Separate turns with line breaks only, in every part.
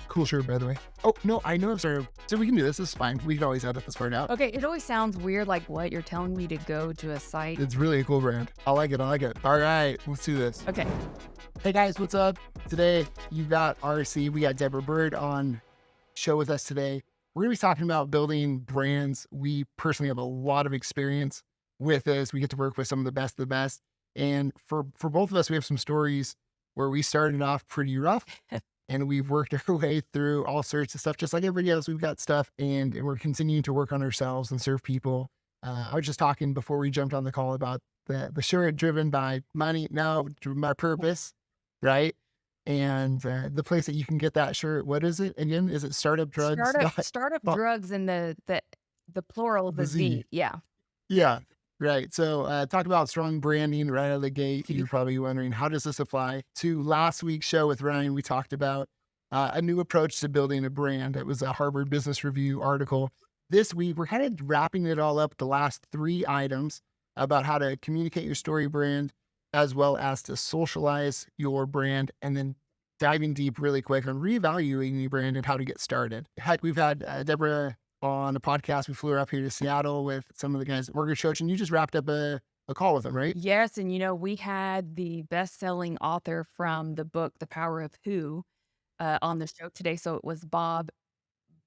Cool shirt, by the way. Oh, no, I know I'm sorry. So we can do this. This is fine. We can always edit this part out.
Okay, it always sounds weird, like what? You're telling me to go to a site?
It's really a cool brand. I like it. All right, let's do this.
Okay.
Hey guys, what's up? Today, you got RC. We got Deborah Byrd on show with us today. We're going to be talking about building brands. We personally have a lot of experience with this. We get to work with some of the best. And for both of us, we have some stories where we started off pretty rough and we've worked our way through all sorts of stuff. Just like everybody else, we've got stuff and we're continuing to work on ourselves and serve people. I was just talking before we jumped on the call about the shirt driven by money, no, driven by purpose, right? And the place that you can get that shirt, what is it again? Is it Startup Drugs?
Startup Drugs and the plural of the Z. Yeah.
Yeah. Right. So talk about strong branding right out of the gate. You're probably wondering, how does this apply to last week's show with Ryan? We talked about a new approach to building a brand. It was a Harvard Business Review article. This week, we're kind of wrapping it all up, the last 3 items about how to communicate your story brand, as well as to socialize your brand, and then diving deep really quick on reevaluating your brand and how to get started. Heck, we've had Deborah on a podcast. We flew her up here to Seattle with some of the guys at Mortgage Coach, and you just wrapped up a call with them, right?
Yes, and we had the best-selling author from the book, The Power of Who, on the show today. So it was Bob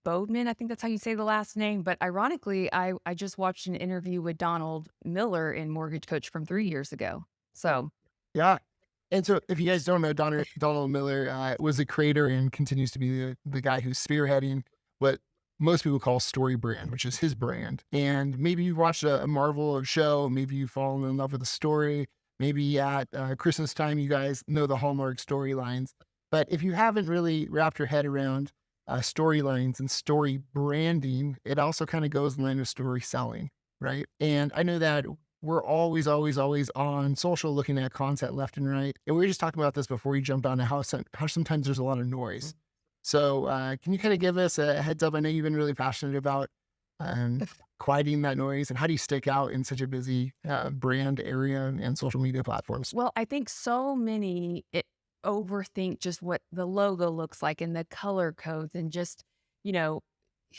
Bodeman. I think that's how you say the last name. But ironically, I just watched an interview with Donald Miller in Mortgage Coach from 3 years ago. So
yeah. And so if you guys don't know, Donald Miller was the creator and continues to be the guy who's spearheading what most people call StoryBrand, which is his brand. And maybe you've watched a Marvel show, maybe you've fallen in love with a story, maybe at Christmas time, you guys know the Hallmark storylines. But if you haven't really wrapped your head around storylines and story branding, it also kind of goes in line with story selling, right? And I know that we're always on social looking at content left and right. And we were just talking about this before we jumped on how sometimes there's a lot of noise. So can you kind of give us a heads up? I know you've been really passionate about quieting that noise, and how do you stick out in such a busy brand area and social media platforms?
Well, I think so many overthink just what the logo looks like and the color codes and just,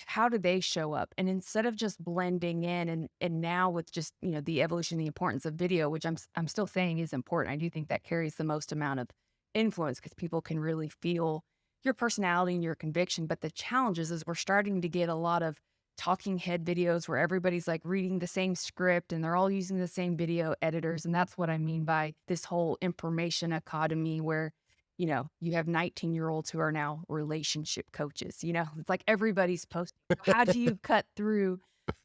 how do they show up? And instead of just blending in and now with just, the evolution, the importance of video, which I'm still saying is important. I do think that carries the most amount of influence because people can really feel your personality and your conviction. But the challenge is we're starting to get a lot of talking head videos where everybody's like reading the same script and they're all using the same video editors. And that's what I mean by this whole information economy where, you have 19-year-olds who are now relationship coaches, it's like everybody's posting. How do you cut through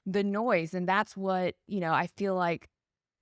the noise? And that's what, I feel like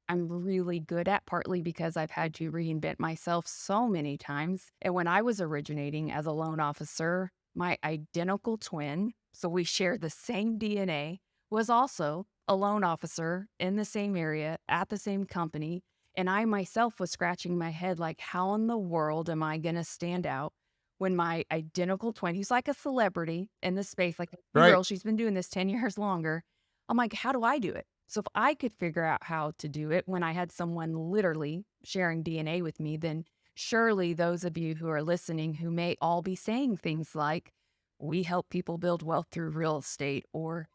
I'm really good at, partly because I've had to reinvent myself so many times. And when I was originating as a loan officer, my identical twin, so we share the same DNA, was also a loan officer in the same area at the same company. And I myself was scratching my head like, how in the world am I going to stand out when my identical twin, who's like a celebrity in the space, like a girl, she's been doing this 10 years longer. I'm like, how do I do it? So if I could figure out how to do it when I had someone literally sharing DNA with me, then surely those of you who are listening who may all be saying things like, we help people build wealth through real estate, or,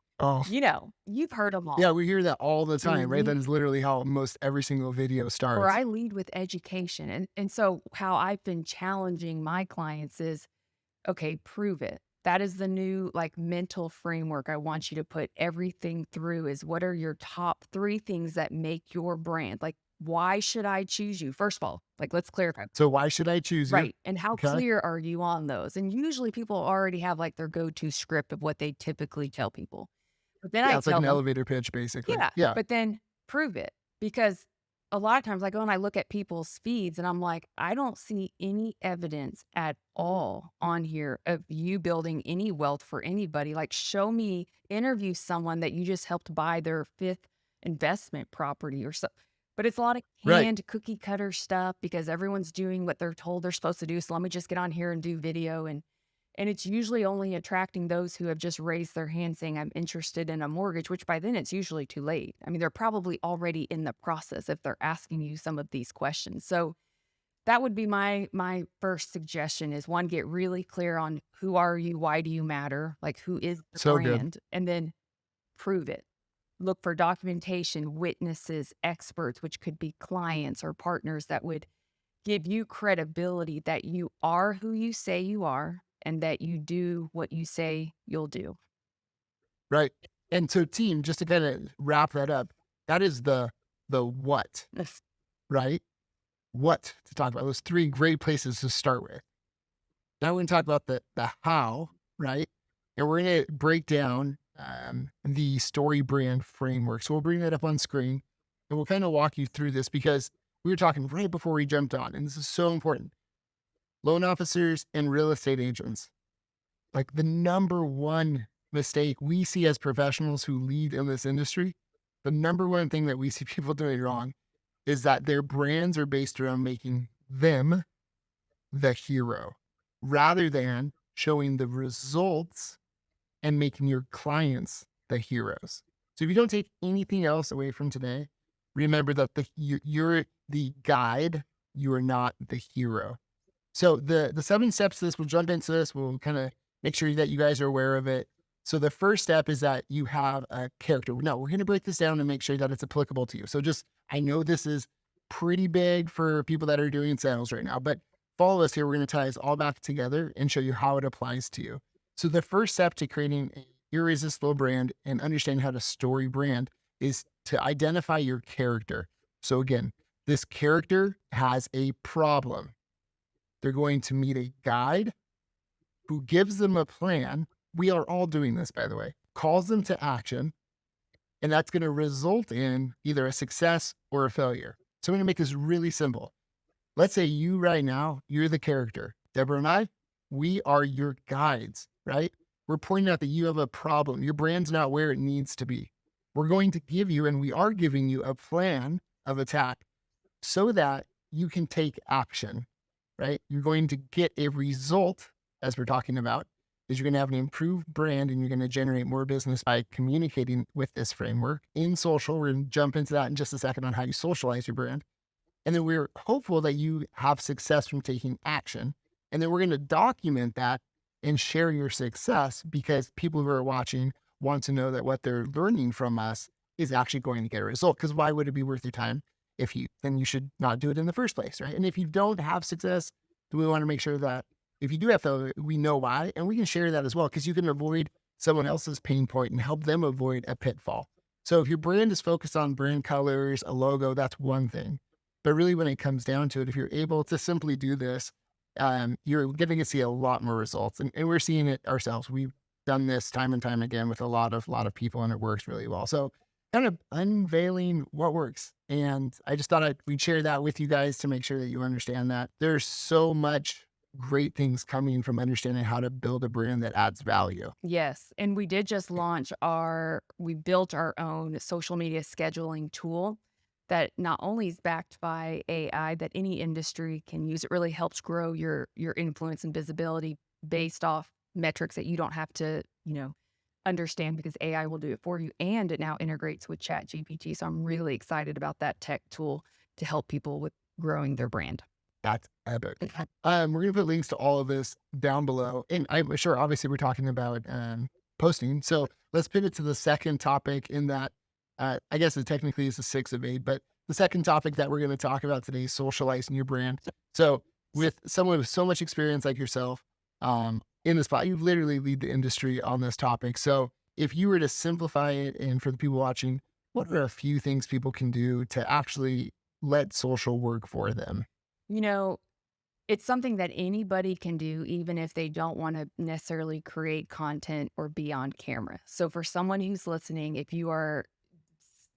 you've heard them all.
Yeah, we hear that all the time, right? That is literally how most every single video starts.
Or I lead with education. And so how I've been challenging my clients is, okay, prove it. That is the new mental framework I want you to put everything through is what are your top 3 things that make your brand? Like, why should I choose you? First of all, let's clarify.
So why should I choose you?
Right. And how clear are you on those? And usually people already have their go-to script of what they typically tell people. But then
it's like an elevator pitch, basically.
Yeah. But then prove it, because a lot of times I go and I look at people's feeds and I'm like, I don't see any evidence at all on here of you building any wealth for anybody. Show me, interview someone that you just helped buy their 5th investment property or so. But it's a lot of canned cookie cutter stuff because everyone's doing what they're told they're supposed to do. So let me just get on here and do video. And it's usually only attracting those who have just raised their hand saying, I'm interested in a mortgage, which by then it's usually too late. I mean, they're probably already in the process if they're asking you some of these questions. So that would be my first suggestion is one, get really clear on who are you, why do you matter, like who is the
So good.
brand, and then prove it. Look for documentation, witnesses, experts, which could be clients or partners that would give you credibility that you are who you say you are and that you do what you say you'll do.
Right. And so team, just to kind of wrap that up, that is the what, right? What to talk about. Those three great places to start with. Now we're going to talk about the how, right? And we're going to break down the story brand framework. So we'll bring that up on screen and we'll kind of walk you through this because we were talking right before we jumped on, and this is so important. Loan officers and real estate agents, like the number one mistake we see as professionals who lead in this industry, the number one thing that we see people doing wrong is that their brands are based around making them the hero rather than showing the results and making your clients the heroes. So if you don't take anything else away from today, remember that you're the guide, you are not the hero. So the 7 steps to this, we'll jump into this. We'll kind of make sure that you guys are aware of it. So the first step is that you have a character. No, we're going to break this down and make sure that it's applicable to you. So just, I know this is pretty big for people that are doing sales right now, but follow us here. We're going to tie this all back together and show you how it applies to you. So the first step to creating an irresistible brand and understanding how to story brand is to identify your character. So again, this character has a problem. They're going to meet a guide who gives them a plan. We are all doing this, by the way, calls them to action, and that's going to result in either a success or a failure. So I'm going to make this really simple. Let's say you right now, you're the character. Deborah and I, we are your guides, right? We're pointing out that you have a problem. Your brand's not where it needs to be. We're going to give you, and we are giving you a plan of attack so that you can take action, right? You're going to get a result, as we're talking about, is you're going to have an improved brand and you're going to generate more business by communicating with this framework in social. We're going to jump into that in just a second on how you socialize your brand. And then we're hopeful that you have success from taking action. And then we're going to document that and share your success because people who are watching want to know that what they're learning from us is actually going to get a result. Because why would it be worth your time then you should not do it in the first place, right? And if you don't have success, then we want to make sure that if you do have failure, we know why, and we can share that as well because you can avoid someone else's pain point and help them avoid a pitfall. So if your brand is focused on brand colors, a logo, that's one thing. But really, when it comes down to it, if you're able to simply do this, you're getting to see a lot more results, and we're seeing it ourselves. We've done this time and time again with a lot of people, and it works really well. So, kind of unveiling what works, and I just thought we'd share that with you guys to make sure that you understand that there's so much great things coming from understanding how to build a brand that adds value.
Yes, and we did just launch we built our own social media scheduling tool that not only is backed by AI that any industry can use. It really helps grow your influence and visibility based off metrics that you don't have to, understand because AI will do it for you. And it now integrates with ChatGPT. So I'm really excited about that tech tool to help people with growing their brand.
That's epic. We're going to put links to all of this down below. And I'm sure, obviously, we're talking about posting. So let's pivot to the second topic in that, I guess it technically is the 6 of 8, but the second topic that we're going to talk about today is socializing your brand. So with someone with so much experience like yourself in the spot, you literally lead the industry on this topic. So if you were to simplify it, and for the people watching, what are a few things people can do to actually let social work for them?
You know, it's something that anybody can do, even if they don't want to necessarily create content or be on camera. So, for someone who's listening, if you are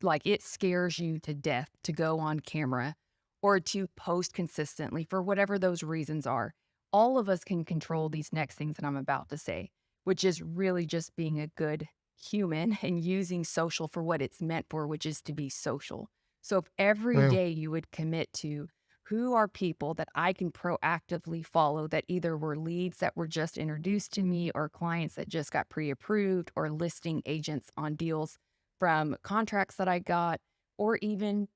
like it scares you to death to go on camera or to post consistently for whatever those reasons are, all of us can control these next things that I'm about to say, which is really just being a good human and using social for what it's meant for, which is to be social. So, if every
Well,
day you would commit to who are people that I can proactively follow that either were leads that were just introduced to me or clients that just got pre-approved or listing agents on deals from contracts that I got or even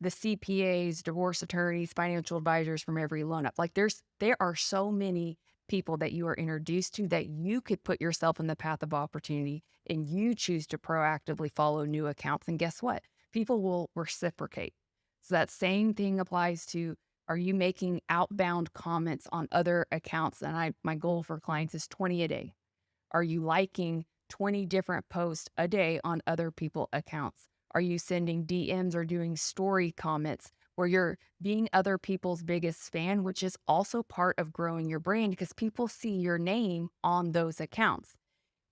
the CPAs, divorce attorneys, financial advisors from every loan up. Like there are so many people that you are introduced to that you could put yourself in the path of opportunity and you choose to proactively follow new accounts. And guess what? People will reciprocate. So that same thing applies to, are you making outbound comments on other accounts? And my goal for clients is 20 a day. Are you liking 20 different posts a day on other people's accounts? Are you sending DMs or doing story comments where you're being other people's biggest fan, which is also part of growing your brand because people see your name on those accounts.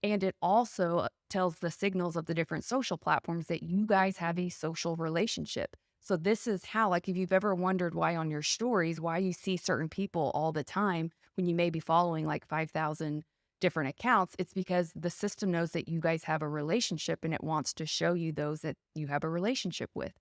And it also tells the signals of the different social platforms that you guys have a social relationship. So this is how, like, if you've ever wondered why on your stories, why you see certain people all the time when you may be following like 5,000 different accounts, it's because the system knows that you guys have a relationship and it wants to show you those that you have a relationship with.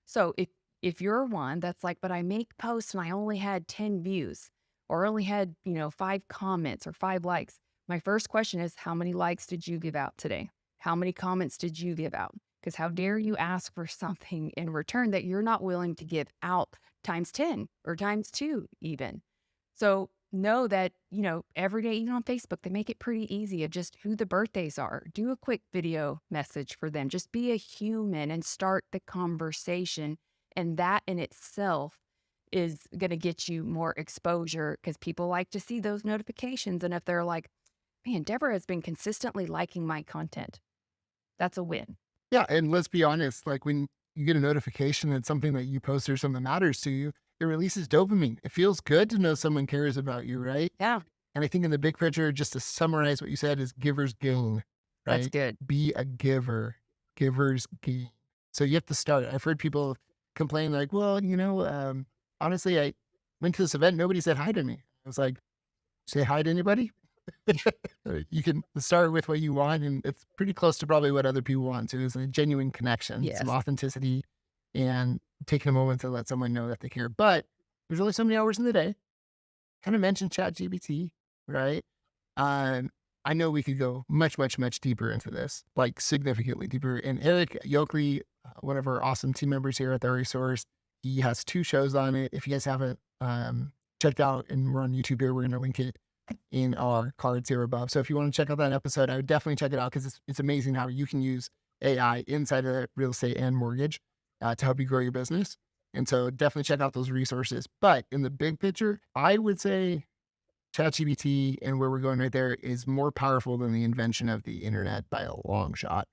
So if you're one that's like, but I make posts and I only had 10 views or only had, 5 comments or 5 likes, my first question is, how many likes did you give out today? How many comments did you give out? Because how dare you ask for something in return that you're not willing to give out times 10 or times 2 even. So know that, every day, even on Facebook, they make it pretty easy of just who the birthdays are. Do a quick video message for them. Just be a human and start the conversation. And that in itself is going to get you more exposure because people like to see those notifications. And if they're like, man, Deborah has been consistently liking my content, that's a win.
Yeah, and let's be honest, like when you get a notification that something that you post or something matters to you, it releases dopamine. It feels good to know someone cares about you, right?
Yeah,
And I think in the big picture, just to summarize what you said, is givers gain,
that's
right?
good.
Be a giver, givers gain. So you have to start. I've heard people complain like, well, honestly, I went to this event, nobody said hi to me. I was like, say hi to anybody? You can start with what you want, and it's pretty close to probably what other people want too, is a genuine connection, some
Yes.
authenticity, and taking a moment to let someone know that they care. But there's only so many hours in the day. Kind of mentioned ChatGPT, right? Um, I know we could go much, much, much deeper into this, like significantly deeper. And Eric Yokley, one of our awesome team members here at the resource, he has 2 shows on it. If you guys haven't checked out, and we're on YouTube here, we're going to link it in our cards here above. So if you want to check out that episode, I would definitely check it out because it's amazing how you can use AI inside of real estate and mortgage to help you grow your business. And so definitely check out those resources. But in the big picture, I would say ChatGPT and where we're going right there is more powerful than the invention of the internet by a long shot.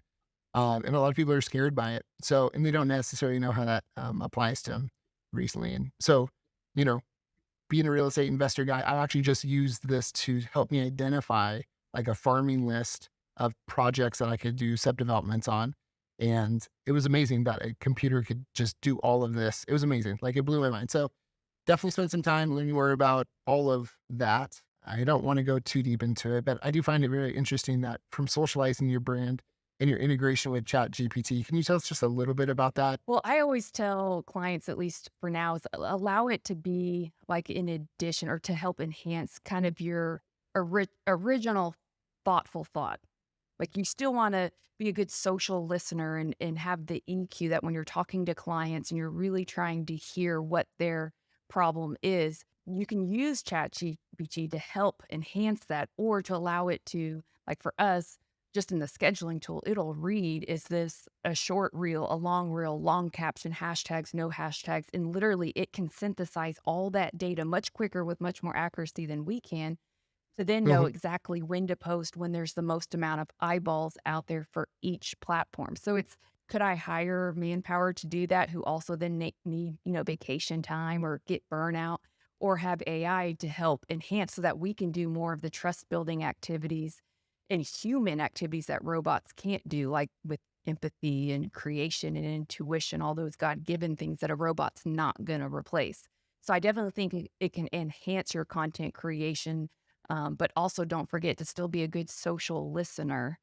And a lot of people are scared by it. So, and they don't necessarily know how that applies to them recently. And so, you know, being a real estate investor guy, I actually just used this to help me identify like a farming list of projects that I could do sub-developments on. And it was amazing that a computer could just do all of this. It was amazing. Like it blew my mind. So definitely spend some time learning more about all of that. I don't want to go too deep into it, but I do find it very interesting that from socializing your brand and your integration with Chat GPT. Can you tell us just a little bit about that?
Well, I always tell clients, at least for now, is allow it to be like in addition or to help enhance kind of your original thoughtful thought. Like you still want to be a good social listener and have the EQ that when you're talking to clients and you're really trying to hear what their problem is, you can use ChatGPT to help enhance that or to allow it to, like for us, just in the scheduling tool, it'll read, is this a short reel, a long reel, long caption, hashtags, no hashtags, and literally it can synthesize all that data much quicker with much more accuracy than we can to then know
Mhm.
exactly when to post when there's the most amount of eyeballs out there for each platform. So it's, could I hire manpower to do that who also then need, vacation time or get burnout, or have AI to help enhance so that we can do more of the trust building activities and human activities that robots can't do, like with empathy and creation and intuition, all those God given things that a robot's not going to replace. So I definitely think it can enhance your content creation, but also don't forget to still be a good social listener,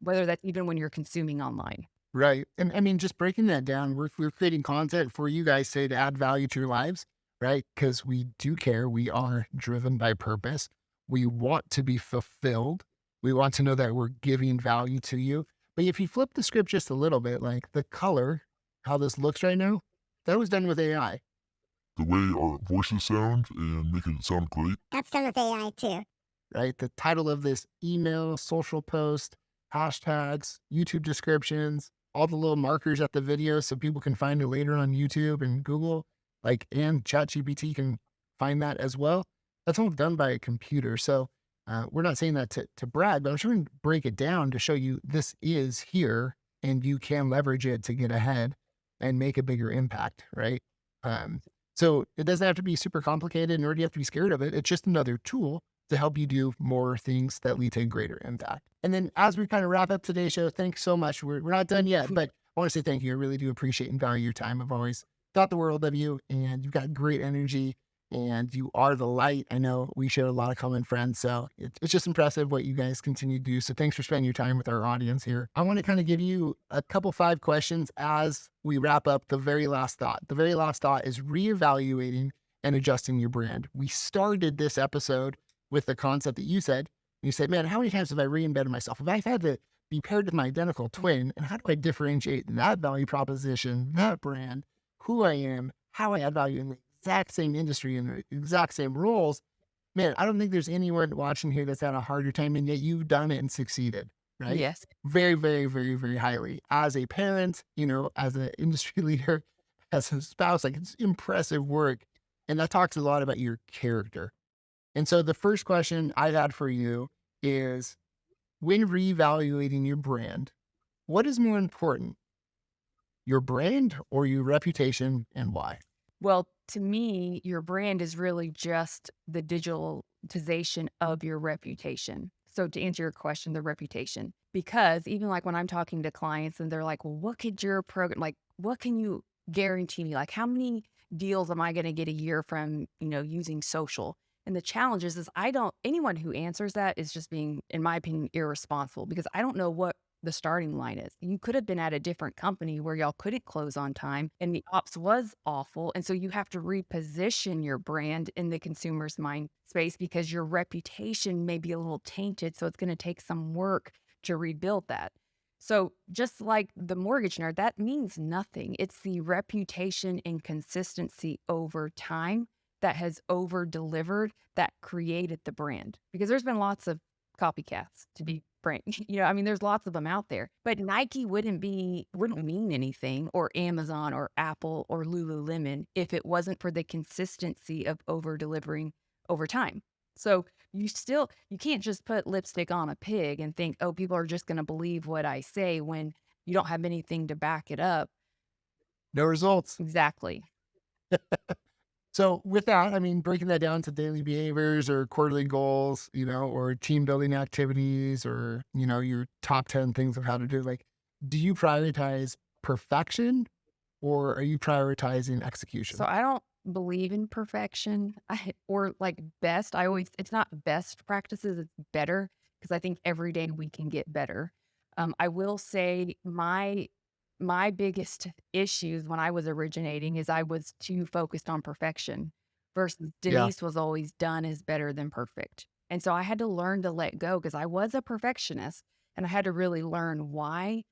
whether that's even when you're consuming online.
Right. And I mean, just breaking that down, we're creating content for you guys say to add value to your lives, right? Because we do care. We are driven by purpose. We want to be fulfilled. We want to know that we're giving value to you. But if you flip the script just a little bit, like the color, how this looks right now, That was done with AI.
The way our voices sound and making it sound great.
That's done with AI too.
Right? The title of this email, social post, hashtags, YouTube descriptions, all the little markers at the video so people can find it later on YouTube and Google, like, and ChatGPT can find that as well. That's all done by a computer. So we're not saying that to brag, but I'm trying to break it down to show you this is here and you can leverage it to get ahead and make a bigger impact, right? Um, so it doesn't have to be super complicated, nor do you have to be scared of it. It's just another tool to help you do more things that lead to greater impact. And then as we kind of wrap up today's show, thanks so much. We're not done yet, but I want to say thank you. I really do appreciate and value your time. I've always thought the world of you, and you've got great energy and you are the light. I know we share a lot of common friends, so it's just impressive what you guys continue to do. So thanks for spending your time with our audience here. I want to kind of give you a couple 5 questions as we wrap up the very last thought. The very last thought is reevaluating and adjusting your brand. We started this episode with the concept that you said. You said, man, how many times have I re-embedded myself? If I've had to be paired with my identical twin, and how do I differentiate that value proposition, that brand, who I am, how I add value in the exact same industry and the exact same roles? Man, I don't think there's anyone watching here that's had a harder time, and yet you've done it and succeeded, right?
Yes.
Very, very, very, very highly. As a parent, as an industry leader, as a spouse, like, it's impressive work. And that talks a lot about your character. And so the first question I had for you is, when reevaluating your brand, what is more important, your brand or your reputation, and why?
Well, to me, your brand is really just the digitalization of your reputation. So to answer your question, the reputation, because even like when I'm talking to clients and they're like, well, what could your program, like, what can you guarantee me? Like, how many deals am I going to get a year from, using social? And the challenge is anyone who answers that is just being, in my opinion, irresponsible, because I don't know what the starting line is. You could have been at a different company where y'all couldn't close on time and the ops was awful. And so you have to reposition your brand in the consumer's mind space because your reputation may be a little tainted. So it's going to take some work to rebuild that. So just like the mortgage nerd, that means nothing. It's the reputation and consistency over time that has over delivered that created the brand, because there's been lots of copycats, to be frank. There's lots of them out there, but Nike wouldn't mean anything, or Amazon or Apple or Lululemon, if it wasn't for the consistency of over delivering over time. So you can't just put lipstick on a pig and think, oh, people are just going to believe what I say when you don't have anything to back it up.
No results.
Exactly.
So with that, breaking that down to daily behaviors or quarterly goals, or team building activities, or, your top 10 things of how to do, like, do you prioritize perfection or are you prioritizing execution?
So I don't believe in perfection or like best. It's not best practices, it's better, because I think every day we can get better. I will say my biggest issues when I was originating is I was too focused on perfection versus
Yeah.
Denise was always done is better than perfect. And so I had to learn to let go because I was a perfectionist and I had to really learn why.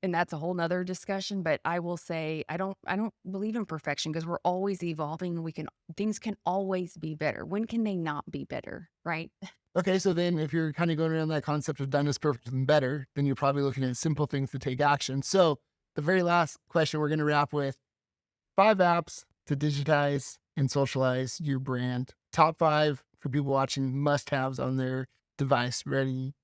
And that's a whole nother discussion, but I will say I don't believe in perfection because we're always evolving and things can always be better. When can they not be better, right?
Okay, so then if you're kind of going around that concept of done is perfect and better, then you're probably looking at simple things to take action. So the very last question we're going to wrap with 5 apps to digitize and socialize your brand. Top 5 for people watching, must-haves on their device. Ready,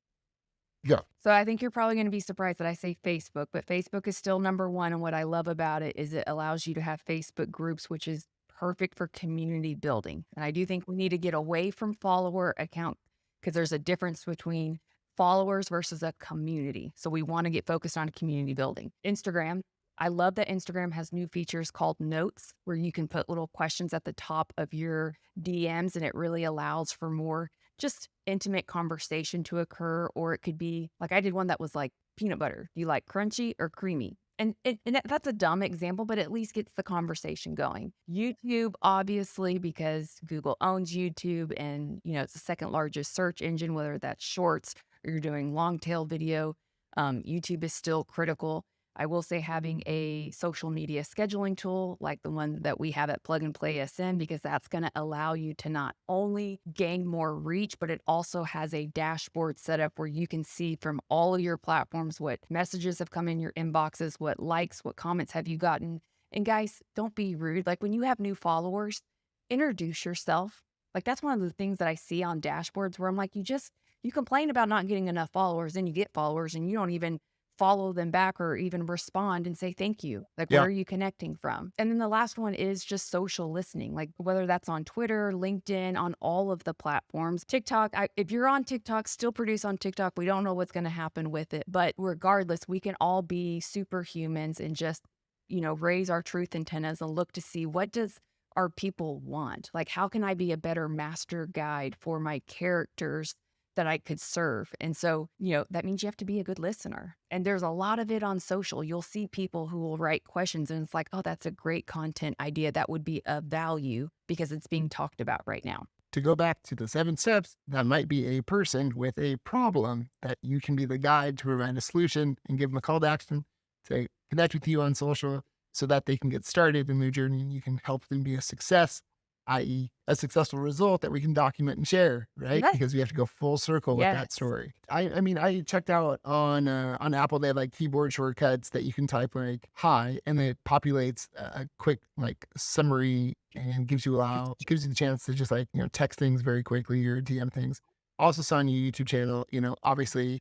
go.
So I think you're probably going to be surprised that I say Facebook, but Facebook is still number 1. And what I love about it is it allows you to have Facebook groups, which is perfect for community building. And I do think we need to get away from follower account because there's a difference between followers versus a community. So we want to get focused on community building. Instagram. I love that Instagram has new features called notes where you can put little questions at the top of your DMs, and it really allows for more just intimate conversation to occur. Or it could be like, I did one that was like peanut butter. Do you like crunchy or creamy? And that's a dumb example, but at least gets the conversation going. YouTube, obviously, because Google owns YouTube and, it's the second largest search engine, whether that's shorts or you're doing long tail video. YouTube is still critical. I will say having a social media scheduling tool like the one that we have at Plug and Play SN, because that's going to allow you to not only gain more reach, but it also has a dashboard set up where you can see from all of your platforms what messages have come in your inboxes, what likes, what comments have you gotten. And guys, don't be rude. Like when you have new followers, introduce yourself. Like that's one of the things that I see on dashboards where I'm like, you complain about not getting enough followers and you get followers and you don't even follow them back or even respond and say thank you. Like, where
Yeah.
are you connecting from? And then the last one is just social listening, like whether that's on Twitter, LinkedIn, on all of the platforms. TikTok, if you're on TikTok, still produce on TikTok. We don't know what's going to happen with it. But regardless, we can all be superhumans and just, raise our truth antennas and look to see what does our people want? Like, how can I be a better master guide for my characters that I could serve? And so, that means you have to be a good listener. And there's a lot of it on social. You'll see people who will write questions and it's like, oh, that's a great content idea that would be of value because it's being talked about right now.
To go back to the 7 steps, that might be a person with a problem that you can be the guide to provide a solution and give them a call to action to connect with you on social so that they can get started in their journey and you can help them be a success, i.e. a successful result that we can document and share, right?
Yes.
Because we have to go full circle with that
Yes.
story. I mean, I checked out on Apple, they have like keyboard shortcuts that you can type like hi, and it populates a quick like summary and gives you the chance to just like, text things very quickly or DM things. Also saw on your YouTube channel, obviously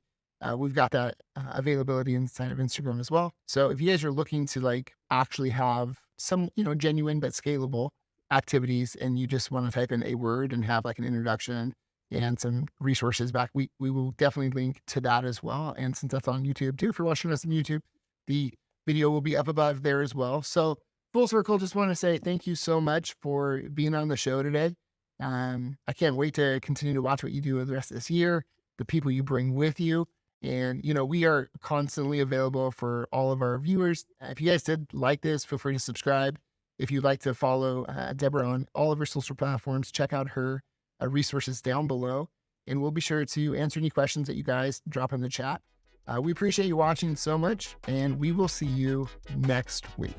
we've got that availability inside of Instagram as well. So if you guys are looking to like actually have some, genuine but scalable activities and you just want to type in a word and have like an introduction and some resources back, we will definitely link to that as well. And since that's on YouTube too, if you're watching us on YouTube, the video will be up above there as well. So full circle, just want to say thank you so much for being on the show today. I can't wait to continue to watch what you do the rest of this year, the people you bring with you. And, we are constantly available for all of our viewers. If you guys did like this, feel free to subscribe. If you'd like to follow Deborah on all of her social platforms, check out her resources down below. And we'll be sure to answer any questions that you guys drop in the chat. We appreciate you watching so much, and we will see you next week.